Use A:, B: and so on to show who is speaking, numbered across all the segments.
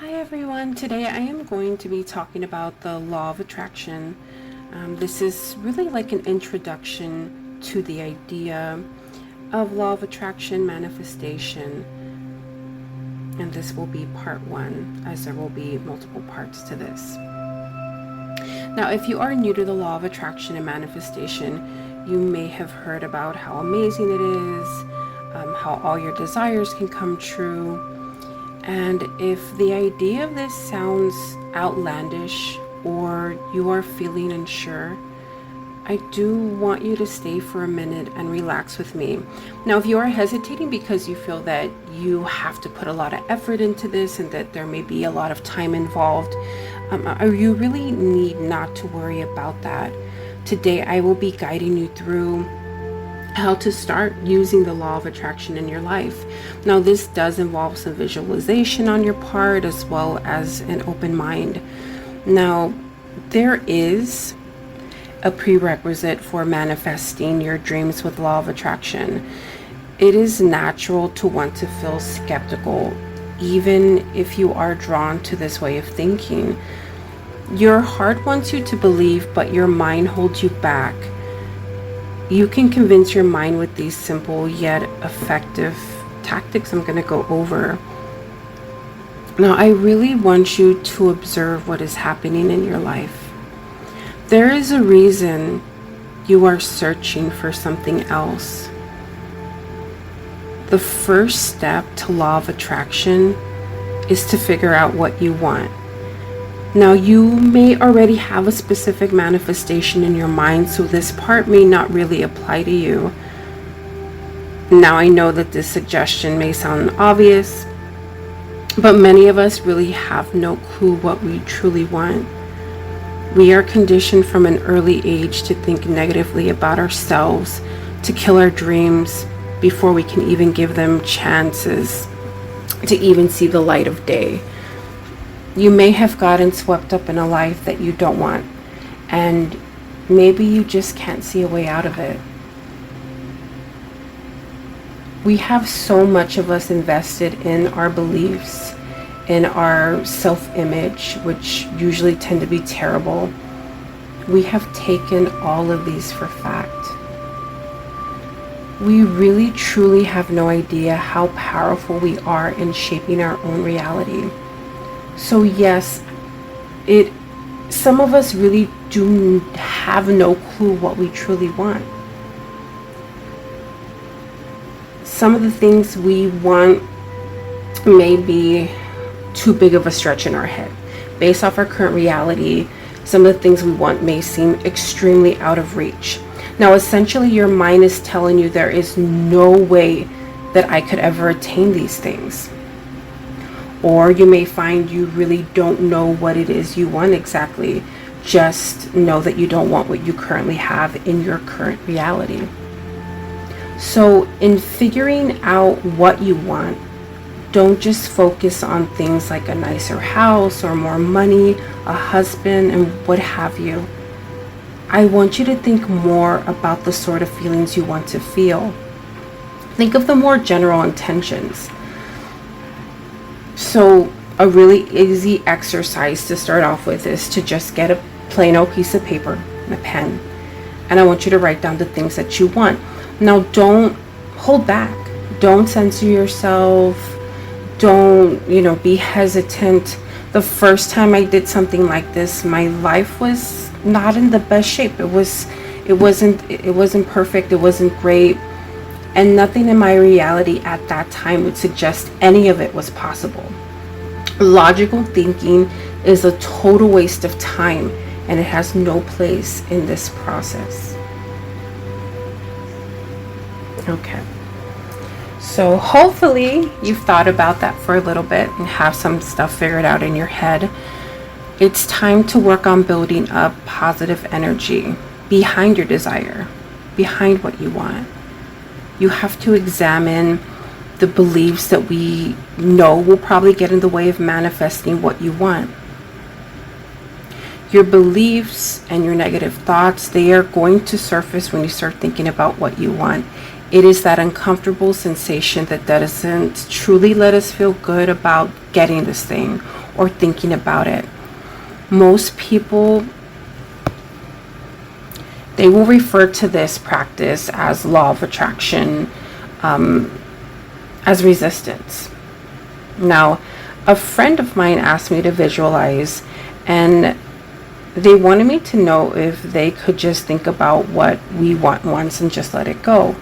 A: Hi everyone, today I am going to be talking about the law of attraction. This is really like an introduction to the idea of law of attraction manifestation, and this will be part one, as there will be multiple parts to this. Now, if you are new to the law of attraction and manifestation, you may have heard about how amazing it is, how all your desires can come true. And if the idea of this sounds outlandish or you are feeling unsure, I do want you to stay for a minute and relax with me. Now, if you are hesitating because you feel that you have to put a lot of effort into this and that there may be a lot of time involved, you really need not to worry about that. Today, I will be guiding you through how to start using the law of attraction in your life. Now, this does involve some visualization on your part as well as an open mind. Now, there is a prerequisite for manifesting your dreams with law of attraction. It is natural to want to feel skeptical, even if you are drawn to this way of thinking. Your heart wants you to believe, but your mind holds you back. You can convince your mind with these simple yet effective tactics I'm going to go over. Now, I really want you to observe what is happening in your life. There is a reason you are searching for something else. The first step to law of attraction is to figure out what you want. Now, you may already have a specific manifestation in your mind, so this part may not really apply to you. Now, I know that this suggestion may sound obvious, but many of us really have no clue what we truly want. We are conditioned from an early age to think negatively about ourselves, to kill our dreams before we can even give them chances to even see the light of day. You may have gotten swept up in a life that you don't want, and maybe you just can't see a way out of it. We have so much of us invested in our beliefs, in our self-image, which usually tend to be terrible. We have taken all of these for fact. We really truly have no idea how powerful we are in shaping our own reality. So yes, some of us really do have no clue what we truly want. Some of the things we want may be too big of a stretch in our head. Based off our current reality, some of the things we want may seem extremely out of reach. Now, essentially, your mind is telling you there is no way that I could ever attain these things. Or you may find you really don't know what it is you want exactly. Just know that you don't want what you currently have in your current reality. So in figuring out what you want, don't just focus on things like a nicer house or more money, a husband, and what have you. I want you to think more about the sort of feelings you want to feel. Think of the more general intentions. So a really easy exercise to start off with is to just get a plain old piece of paper and a pen. And I want you to write down the things that you want. Now, don't hold back. Don't censor yourself. Don't, be hesitant. The first time I did something like this, my life was not in the best shape. It wasn't perfect. It wasn't great. And nothing in my reality at that time would suggest any of it was possible. Logical thinking is a total waste of time, and it has no place in this process. Okay. So hopefully you've thought about that for a little bit and have some stuff figured out in your head. It's time to work on building up positive energy behind your desire, behind what you want. You have to examine the beliefs that we know will probably get in the way of manifesting what you want. Your beliefs and your negative thoughts, they are going to surface when you start thinking about what you want. It is that uncomfortable sensation that doesn't truly let us feel good about getting this thing or thinking about it. Most people, they will refer to this practice as law of attraction, as resistance. Now, a friend of mine asked me to visualize, and they wanted me to know if they could just think about what we want once and just let it go.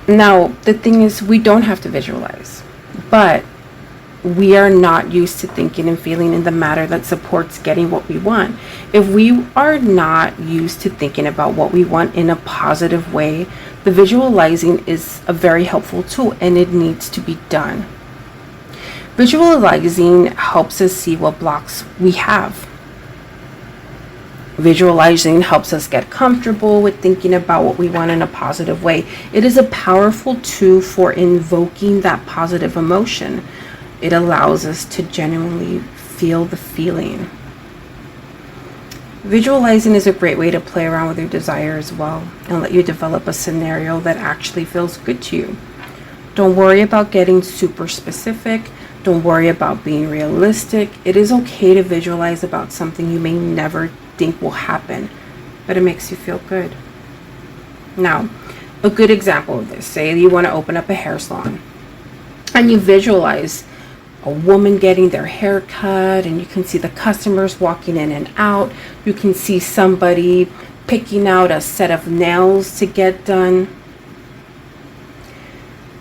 A: Now, the thing is, we don't have to visualize, but we are not used to thinking and feeling in the matter that supports getting what we want. If we are not used to thinking about what we want in a positive way, the visualizing is a very helpful tool, and it needs to be done. Visualizing helps us see what blocks we have. Visualizing helps us get comfortable with thinking about what we want in a positive way. It is a powerful tool for invoking that positive emotion. It allows us to genuinely feel the feeling. Visualizing is a great way to play around with your desire as well and let you develop a scenario that actually feels good to you. Don't worry about getting super specific. Don't worry about being realistic. It is okay to visualize about something you may never think will happen, but it makes you feel good. Now, a good example of this, say you want to open up a hair salon and you visualize a woman getting their hair cut, and you can see the customers walking in and out. You can see somebody picking out a set of nails to get done.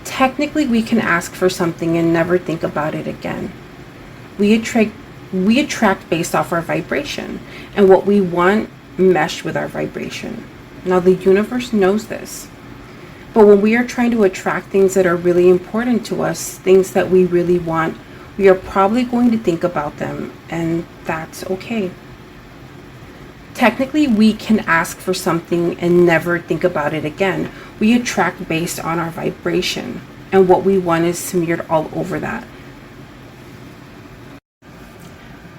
A: Technically, we can ask for something and never think about it again. We attract based off our vibration, and what we want mesh with our vibration. Now, the universe knows this. But when we are trying to attract things that are really important to us, things that we really want, we are probably going to think about them, and that's okay. Technically, we can ask for something and never think about it again. We attract based on our vibration, and what we want is smeared all over that.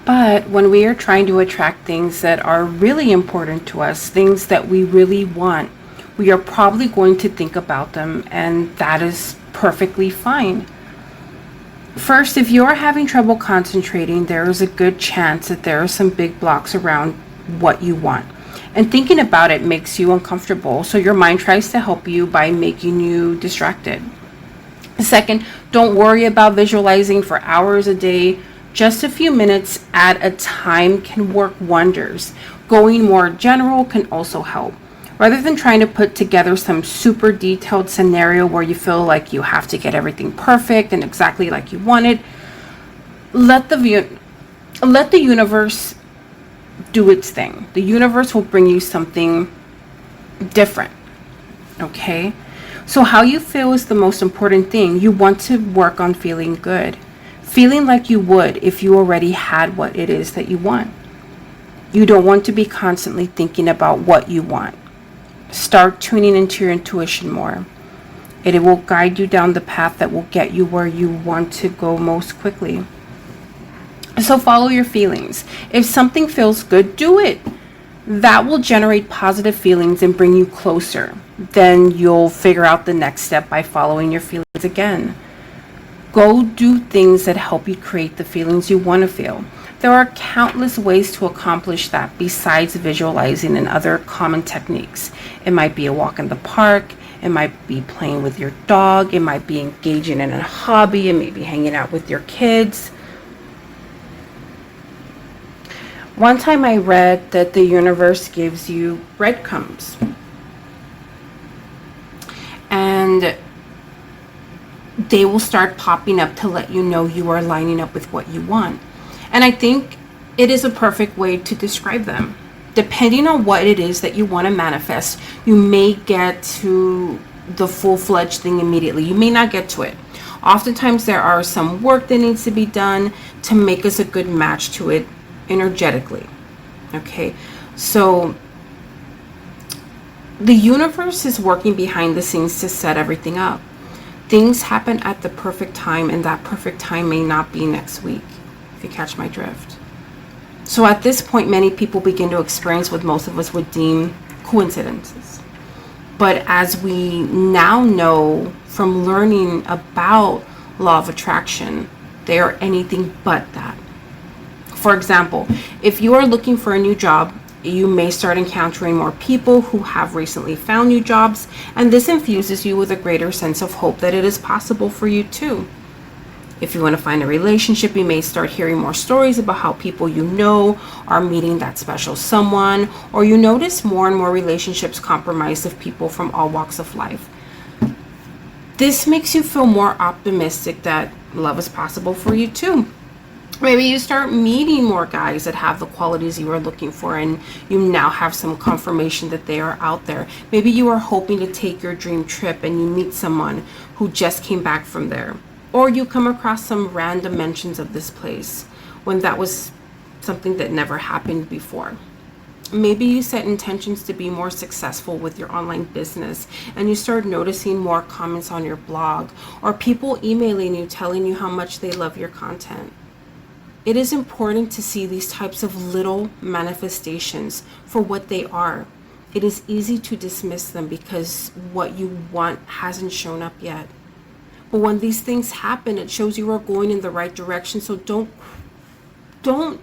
A: But when we are trying to attract things that are really important to us, things that we really want, we are probably going to think about them, and that is perfectly fine. First, if you're having trouble concentrating, there is a good chance that there are some big blocks around what you want. And thinking about it makes you uncomfortable, so your mind tries to help you by making you distracted. Second, don't worry about visualizing for hours a day. Just a few minutes at a time can work wonders. Going more general can also help. Rather than trying to put together some super detailed scenario where you feel like you have to get everything perfect and exactly like you wanted, let the universe do its thing. The universe will bring you something different. Okay? So how you feel is the most important thing. You want to work on feeling good. Feeling like you would if you already had what it is that you want. You don't want to be constantly thinking about what you want. Start tuning into your intuition more. It will guide you down the path that will get you where you want to go most quickly. So follow your feelings. If something feels good, do it. That will generate positive feelings and bring you closer. Then you'll figure out the next step by following your feelings again. Go do things that help you create the feelings you want to feel. There are countless ways to accomplish that besides visualizing and other common techniques. It might be a walk in the park. It might be playing with your dog. It might be engaging in a hobby. It may be hanging out with your kids. One time I read that the universe gives you breadcrumbs. And they will start popping up to let you know you are lining up with what you want. And I think it is a perfect way to describe them. Depending on what it is that you want to manifest, you may get to the full-fledged thing immediately. You may not get to it. Oftentimes there are some work that needs to be done to make us a good match to it energetically. Okay, so the universe is working behind the scenes to set everything up. Things happen at the perfect time, and that perfect time may not be next week, if you catch my drift. So at this point, many people begin to experience what most of us would deem coincidences. But as we now know from learning about law of attraction, They are anything but that. For example, if you are looking for a new job, you may start encountering more people who have recently found new jobs, and this infuses you with a greater sense of hope that it is possible for you too. If you want to find a relationship, you may start hearing more stories about how people you know are meeting that special someone, or you notice more and more relationships comprised of people from all walks of life. This makes you feel more optimistic that love is possible for you too. Maybe you start meeting more guys that have the qualities you are looking for, and you now have some confirmation that they are out there. Maybe you are hoping to take your dream trip and you meet someone who just came back from there. Or you come across some random mentions of this place when that was something that never happened before. Maybe you set intentions to be more successful with your online business, and you start noticing more comments on your blog, or people emailing you telling you how much they love your content. It is important to see these types of little manifestations for what they are. It is easy to dismiss them because what you want hasn't shown up yet. But when these things happen, it shows you are going in the right direction. So don't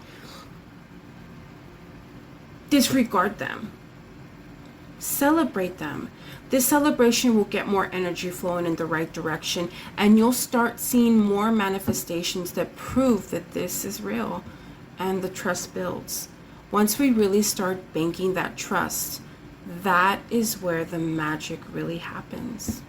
A: disregard them. Celebrate them. This celebration will get more energy flowing in the right direction, and you'll start seeing more manifestations that prove that this is real, and the trust builds. Once we really start banking that trust, that is where the magic really happens.